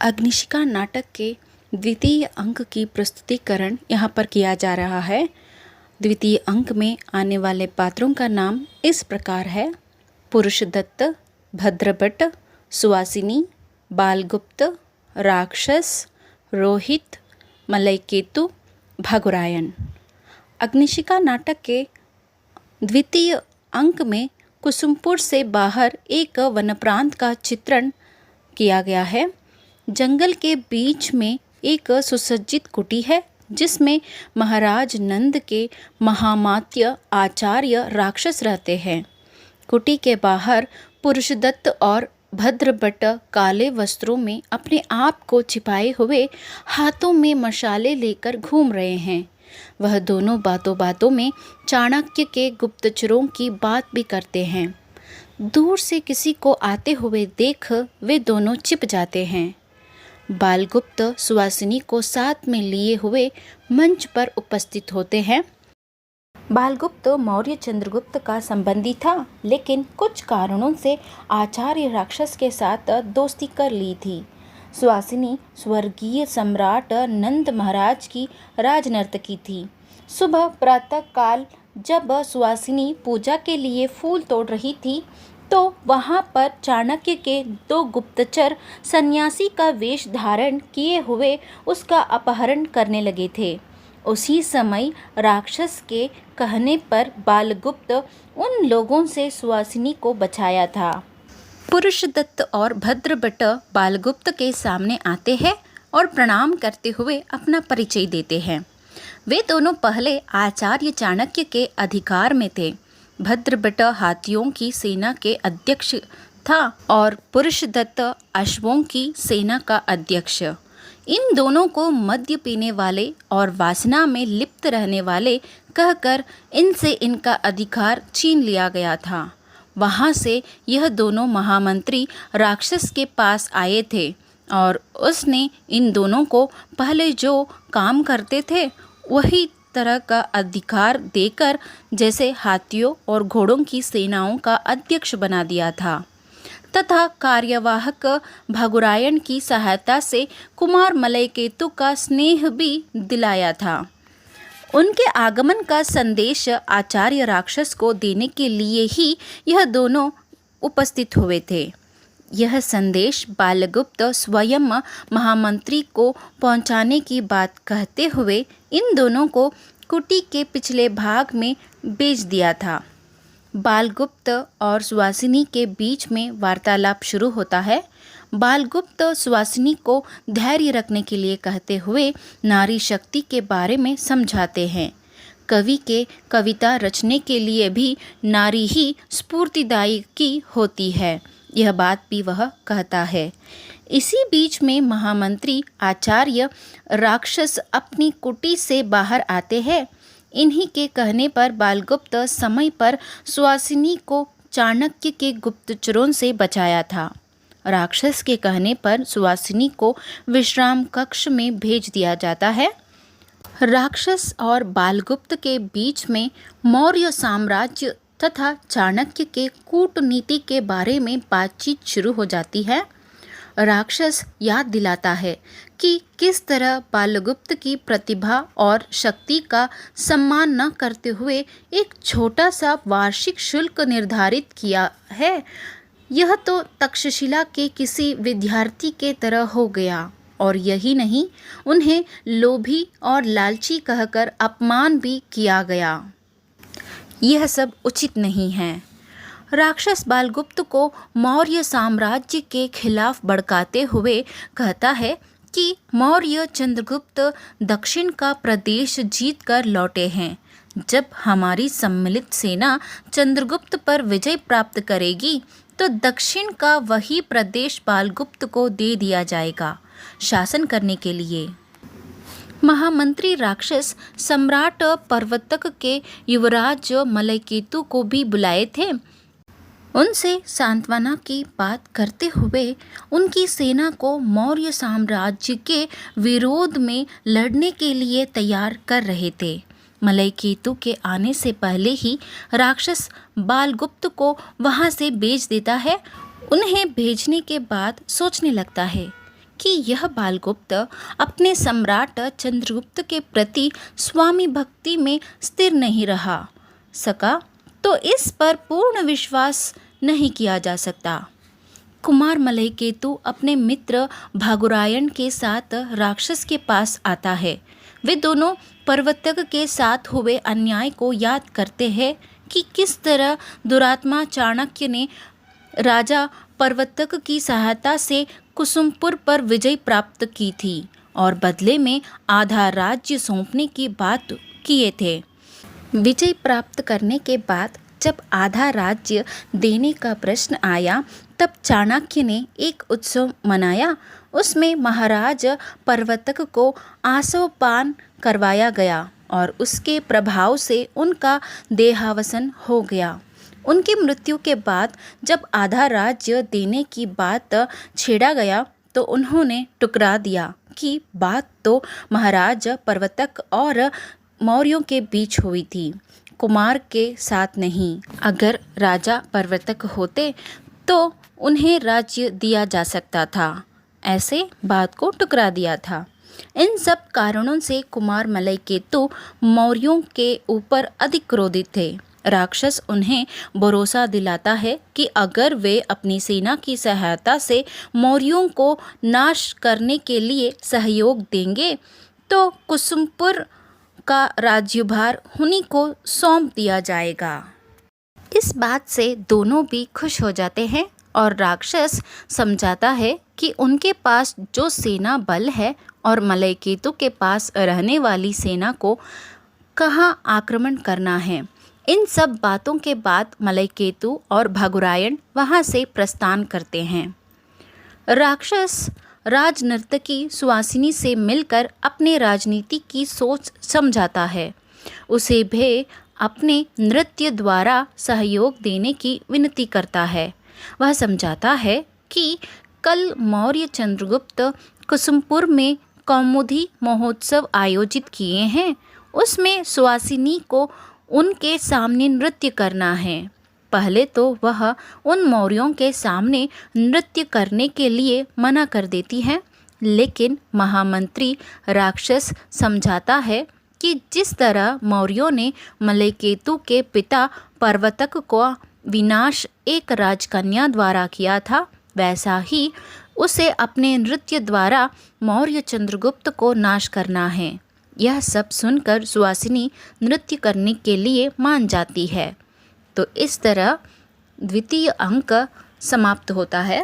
अग्निशिखा नाटक के द्वितीय अंक की प्रस्तुतिकरण यहाँ पर किया जा रहा है। द्वितीय अंक में आने वाले पात्रों का नाम इस प्रकार है: पुरुषदत्त, भद्रभट्ट, सुवासिनी, बालगुप्त, राक्षस, रोहित, मलयकेतु, भागुरायन। अग्निशिखा नाटक के द्वितीय अंक में कुसुमपुर से बाहर एक वनप्रांत का चित्रण किया गया है। जंगल के बीच में एक सुसज्जित कुटी है जिसमें महाराज नंद के महामात्य आचार्य राक्षस रहते हैं। कुटी के बाहर पुरुषदत्त और भद्रभट्ट काले वस्त्रों में अपने आप को छिपाए हुए हाथों में मशाले लेकर घूम रहे हैं। वह दोनों बातों बातों में चाणक्य के गुप्तचरों की बात भी करते हैं। दूर से किसी को आते हुए देख वे दोनों छिप जाते हैं। बालगुप्त सुवासिनी को साथ में लिए हुए मंच पर उपस्थित होते हैं। बालगुप्त मौर्य चंद्रगुप्त का संबंधी था, लेकिन कुछ कारणों से आचार्य राक्षस के साथ दोस्ती कर ली थी। सुवासिनी स्वर्गीय सम्राट नंद महाराज की राजनर्तकी थी। सुबह प्रातः काल जब सुवासिनी पूजा के लिए फूल तोड़ रही थी तो वहां पर चाणक्य के दो गुप्तचर सन्यासी का वेश धारण किए हुए उसका अपहरण करने लगे थे। उसी समय राक्षस के कहने पर बालगुप्त उन लोगों से सुवासिनी को बचाया था। पुरुषदत्त और भद्रभट्ट बालगुप्त के सामने आते हैं और प्रणाम करते हुए अपना परिचय देते हैं। वे दोनों पहले आचार्य चाणक्य के अधिकार में थे। भद्रभट्ट हाथियों की सेना के अध्यक्ष था और पुरुषदत्त अश्वों की सेना का अध्यक्ष। इन दोनों को मद्य पीने वाले और वासना में लिप्त रहने वाले कहकर इनसे इनका अधिकार छीन लिया गया था। वहां से यह दोनों महामंत्री राक्षस के पास आए थे और उसने इन दोनों को पहले जो काम करते थे वही तरह का अधिकार देकर जैसे हाथियों और घोड़ों की सेनाओं का अध्यक्ष बना दिया था तथा कार्यवाहक भागुरायन की सहायता से कुमार मलयकेतु का स्नेह भी दिलाया था। उनके आगमन का संदेश आचार्य राक्षस को देने के लिए ही यह दोनों उपस्थित हुए थे। यह संदेश बालगुप्त स्वयं महामंत्री को पहुंचाने की बात कहते हुए इन दोनों को कुटी के पिछले भाग में भेज दिया था। बालगुप्त और सुवासिनी के बीच में वार्तालाप शुरू होता है। बालगुप्त सुवासिनी को धैर्य रखने के लिए कहते हुए नारी शक्ति के बारे में समझाते हैं। कवि के कविता रचने के लिए भी नारी ही स्फूर्तिदायी होती है, यह बात भी वह कहता है। इसी बीच में महामंत्री आचार्य राक्षस अपनी कुटी से बाहर आते हैं। इन्हीं के कहने पर बालगुप्त समय पर सुवासिनी को चाणक्य के गुप्तचरों से बचाया था। राक्षस के कहने पर सुवासिनी को विश्राम कक्ष में भेज दिया जाता है। राक्षस और बालगुप्त के बीच में मौर्य साम्राज्य तथा चाणक्य के कूटनीति के बारे में बातचीत शुरू हो जाती है। राक्षस याद दिलाता है कि किस तरह बालगुप्त की प्रतिभा और शक्ति का सम्मान न करते हुए एक छोटा सा वार्षिक शुल्क निर्धारित किया है। यह तो तक्षशिला के किसी विद्यार्थी के तरह हो गया, और यही नहीं, उन्हें लोभी और लालची कहकर अपमान भी किया गया। यह सब उचित नहीं है। राक्षस बालगुप्त को मौर्य साम्राज्य के खिलाफ भड़काते हुए कहता है कि मौर्य चंद्रगुप्त दक्षिण का प्रदेश जीत कर लौटे हैं। जब हमारी सम्मिलित सेना चंद्रगुप्त पर विजय प्राप्त करेगी तो दक्षिण का वही प्रदेश बालगुप्त को दे दिया जाएगा शासन करने के लिए। महामंत्री राक्षस सम्राट पर्वतक के युवराज मलयकेतु को भी बुलाए थे। उनसे सांत्वना की बात करते हुए उनकी सेना को मौर्य साम्राज्य के विरोध में लड़ने के लिए तैयार कर रहे थे। मलयकेतु के आने से पहले ही राक्षस बालगुप्त को वहां से भेज देता है। उन्हें भेजने के बाद सोचने लगता है कि यह बालगुप्त अपने सम्राट चंद्रगुप्त के प्रति स्वामी भक्ति में स्थिर नहीं रहा सका तो इस पर पूर्ण विश्वास नहीं किया जा सकता। कुमार मलयकेतु अपने मित्र भागुरायण के साथ राक्षस के पास आता है। वे दोनों पर्वतक के साथ हुए अन्याय को याद करते हैं कि किस तरह दुरात्मा चाणक्य ने राजा पर्वतक की सहायता से कुसुमपुर पर विजय प्राप्त की थी और बदले में आधा राज्य सौंपने की बात किए थे। विजय प्राप्त करने के बाद जब आधा राज्य देने का प्रश्न आया तब चाणक्य ने एक उत्सव मनाया। उसमें महाराज पर्वतक को आसवपान करवाया गया और उसके प्रभाव से उनका देहावसान हो गया। उनकी मृत्यु के बाद जब आधा राज्य देने की बात छेड़ा गया तो उन्होंने टुकरा दिया कि बात तो महाराज पर्वतक और मौर्यों के बीच हुई थी, कुमार के साथ नहीं। अगर राजा पर्वतक होते तो उन्हें राज्य दिया जा सकता था, ऐसे बात को टुकरा दिया था। इन सब कारणों से कुमार मलयकेतु मौर्यों के ऊपर अधिक क्रोधित थे। राक्षस उन्हें भरोसा दिलाता है कि अगर वे अपनी सेना की सहायता से मौर्यों को नाश करने के लिए सहयोग देंगे तो कुसुमपुर का राज्यभार उन्हीं को सौंप दिया जाएगा। इस बात से दोनों भी खुश हो जाते हैं और राक्षस समझाता है कि उनके पास जो सेना बल है और मलयकेतु के पास रहने वाली सेना को कहाँ आक्रमण करना है। इन सब बातों के बाद मलयकेतु और भागुरायण वहाँ से प्रस्थान करते हैं। राक्षस राजनर्तकी सुवासिनी से मिलकर अपने राजनीति की सोच समझाता है। उसे भी अपने नृत्य द्वारा सहयोग देने की विनती करता है। वह समझाता है कि कल मौर्य चंद्रगुप्त कुसुमपुर में कौमुदी महोत्सव आयोजित किए हैं, उसमें सुवासिनी को उनके सामने नृत्य करना है। पहले तो वह उन मौर्यों के सामने नृत्य करने के लिए मना कर देती है, लेकिन महामंत्री राक्षस समझाता है कि जिस तरह मौर्यों ने मलयकेतु के पिता पर्वतक को विनाश एक राजकन्या द्वारा किया था, वैसा ही उसे अपने नृत्य द्वारा मौर्य चंद्रगुप्त को नाश करना है। यह सब सुनकर सुवासिनी नृत्य करने के लिए मान जाती है। तो इस तरह द्वितीय अंक समाप्त होता है।